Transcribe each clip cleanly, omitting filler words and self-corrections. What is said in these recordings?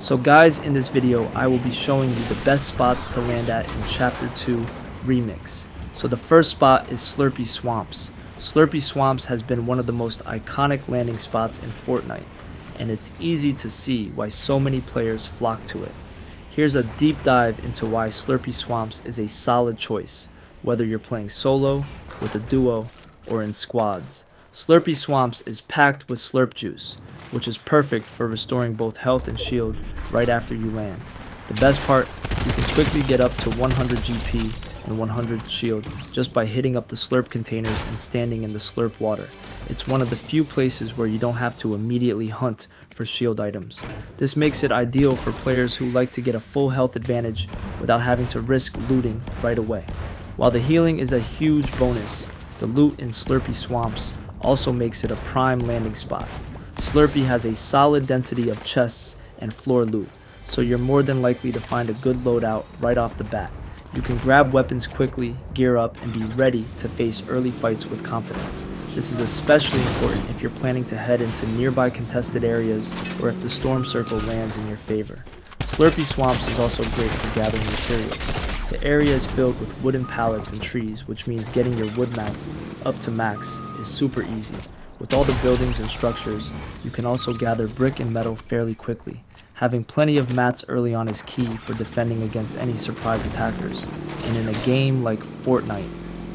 So guys, in this video, I will be showing you the best spots to land at in Chapter 2 Remix. So the first spot is Slurpy Swamps. Slurpy Swamps has been one of the most iconic landing spots in Fortnite, and it's easy to see why so many players flock to it. Here's a deep dive into why Slurpy Swamps is a solid choice, whether you're playing solo, with a duo, or in squads. Slurpy Swamps is packed with slurp juice, which is perfect for restoring both health and shield right after you land. The best part, you can quickly get up to 100 GP and 100 shield just by hitting up the slurp containers and standing in the slurp water. It's one of the few places where you don't have to immediately hunt for shield items. This makes it ideal for players who like to get a full health advantage without having to risk looting right away. While the healing is a huge bonus, the loot in Slurpy Swamps also makes it a prime landing spot. Slurpy has a solid density of chests and floor loot, so you're more than likely to find a good loadout right off the bat. You can grab weapons quickly, gear up, and be ready to face early fights with confidence. This is especially important if you're planning to head into nearby contested areas or if the storm circle lands in your favor. Slurpy Swamps is also great for gathering materials. The area is filled with wooden pallets and trees, which means getting your wood mats up to max is super easy. With all the buildings and structures, you can also gather brick and metal fairly quickly. Having plenty of mats early on is key for defending against any surprise attackers. And in a game like Fortnite,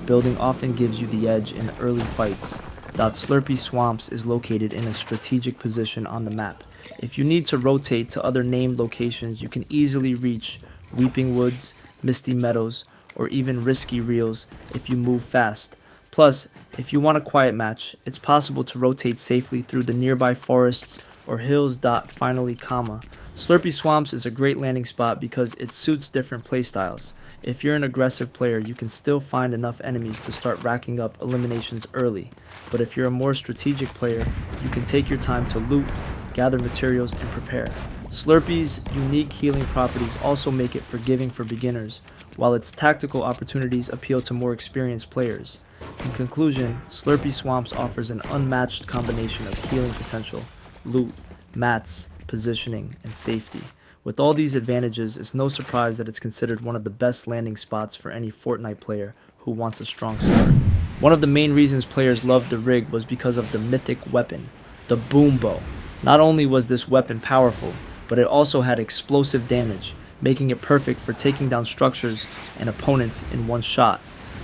building often gives you the edge in early fights. Slurpy Swamps is located in a strategic position on the map. If you need to rotate to other named locations, you can easily reach Weeping Woods, Misty Meadows, or even Risky Reels if you move fast. Plus, if you want a quiet match, it's possible to rotate safely through the nearby forests or hills. Finally, Slurpy Swamps is a great landing spot because it suits different playstyles. If you're an aggressive player, you can still find enough enemies to start racking up eliminations early. But if you're a more strategic player, you can take your time to loot, gather materials, and prepare. Slurpy's unique healing properties also make it forgiving for beginners, while its tactical opportunities appeal to more experienced players. In conclusion, Slurpy Swamps offers an unmatched combination of healing potential, loot, mats, positioning, and safety. With all these advantages, it's no surprise that it's considered one of the best landing spots for any Fortnite player who wants a strong start. One of the main reasons players loved the rig was because of the mythic weapon, the boom bow. Not only was this weapon powerful, but it also had explosive damage, making it perfect for taking down structures and opponents in one shot.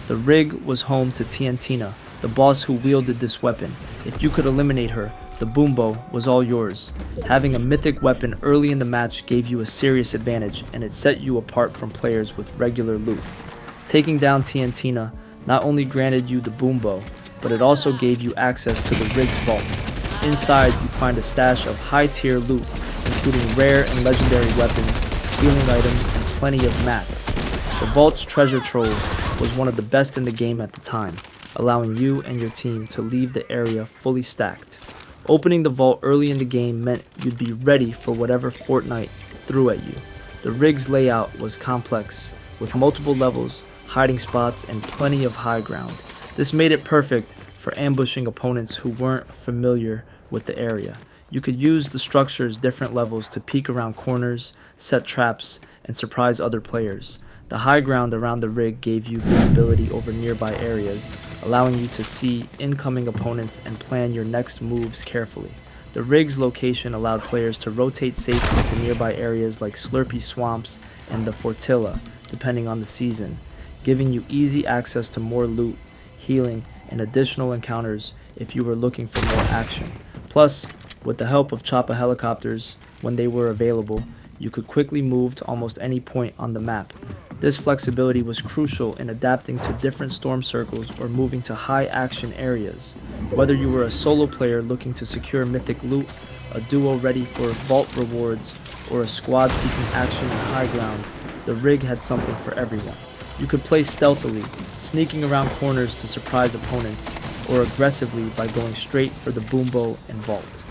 The rig was home to Tiantina, the boss who wielded this weapon. If you could eliminate her, the boom bow was all yours. Having a mythic weapon early in the match gave you a serious advantage, and it set you apart from players with regular loot. Taking down Tiantina not only granted you the boom bow, but it also gave you access to the rig's vault. Inside, you'd find a stash of high-tier loot, including rare and legendary weapons, healing items, and plenty of mats. The vault's treasure trove was one of the best in the game at the time, allowing you and your team to leave the area fully stacked. Opening the vault early in the game meant you'd be ready for whatever Fortnite threw at you. The rig's layout was complex, with multiple levels, hiding spots, and plenty of high ground. This made it perfect for ambushing opponents who weren't familiar with the area. You could use the structure's different levels to peek around corners, set traps, and surprise other players. The high ground around the rig gave you visibility over nearby areas, allowing you to see incoming opponents and plan your next moves carefully. The rig's location allowed players to rotate safely to nearby areas like Slurpy Swamps and the Fortilla, depending on the season, giving you easy access to more loot, healing, and additional encounters if you were looking for more action. Plus, with the help of chopper helicopters, when they were available, you could quickly move to almost any point on the map. This flexibility was crucial in adapting to different storm circles or moving to high-action areas. Whether you were a solo player looking to secure mythic loot, a duo ready for vault rewards, or a squad seeking action and high ground, the rig had something for everyone. You could play stealthily, sneaking around corners to surprise opponents, or aggressively by going straight for the boom bow and vault.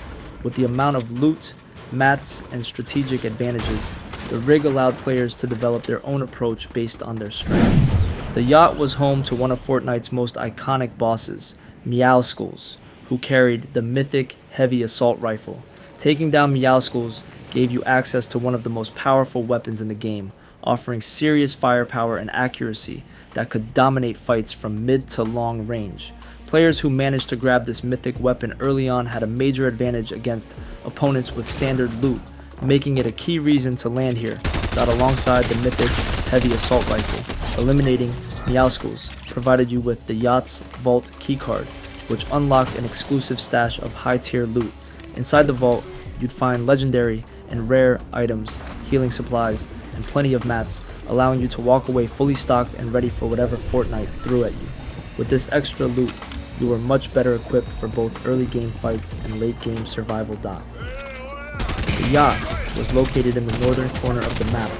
With the amount of loot, mats, and strategic advantages, the rig allowed players to develop their own approach based on their strengths. The yacht was home to one of Fortnite's most iconic bosses, Meowskulls, who carried the mythic heavy assault rifle. Taking down Meowskulls gave you access to one of the most powerful weapons in the game, offering serious firepower and accuracy that could dominate fights from mid to long range. Players who managed to grab this mythic weapon early on had a major advantage against opponents with standard loot, making it a key reason to land here, that alongside the mythic heavy assault rifle. Eliminating Meowscles provided you with the Yacht's Vault keycard, which unlocked an exclusive stash of high-tier loot. Inside the vault, you'd find legendary and rare items, healing supplies, and plenty of mats, allowing you to walk away fully stocked and ready for whatever Fortnite threw at you. With this extra loot, you were much better equipped for both early game fights and late game survival. The yacht was located in the northern corner of the map,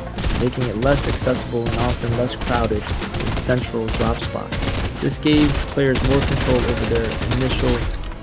making it less accessible and often less crowded than central drop spots. This gave players more control over their initial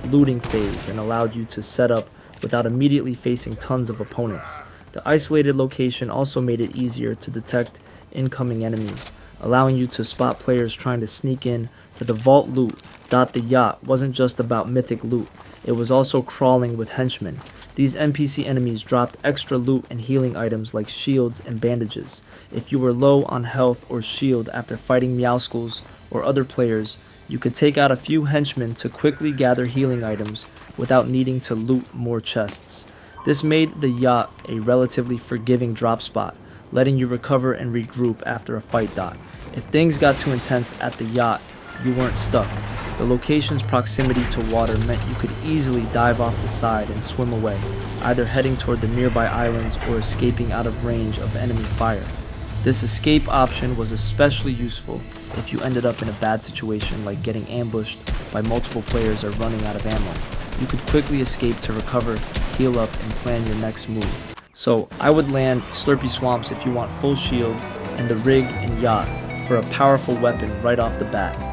looting phase and allowed you to set up without immediately facing tons of opponents. The isolated location also made it easier to detect incoming enemies, allowing you to spot players trying to sneak in for the vault loot. The yacht wasn't just about mythic loot, it was also crawling with henchmen. These NPC enemies dropped extra loot and healing items like shields and bandages. If you were low on health or shield after fighting Meowscles or other players, you could take out a few henchmen to quickly gather healing items without needing to loot more chests. This made the yacht a relatively forgiving drop spot, letting you recover and regroup after a fight. If things got too intense at the yacht, you weren't stuck. The location's proximity to water meant you could easily dive off the side and swim away, either heading toward the nearby islands or escaping out of range of enemy fire. This escape option was especially useful if you ended up in a bad situation like getting ambushed by multiple players or running out of ammo. You could quickly escape to recover, heal up, and plan your next move. So I would land Slurpy Swamps if you want full shield and the rig and yacht for a powerful weapon right off the bat.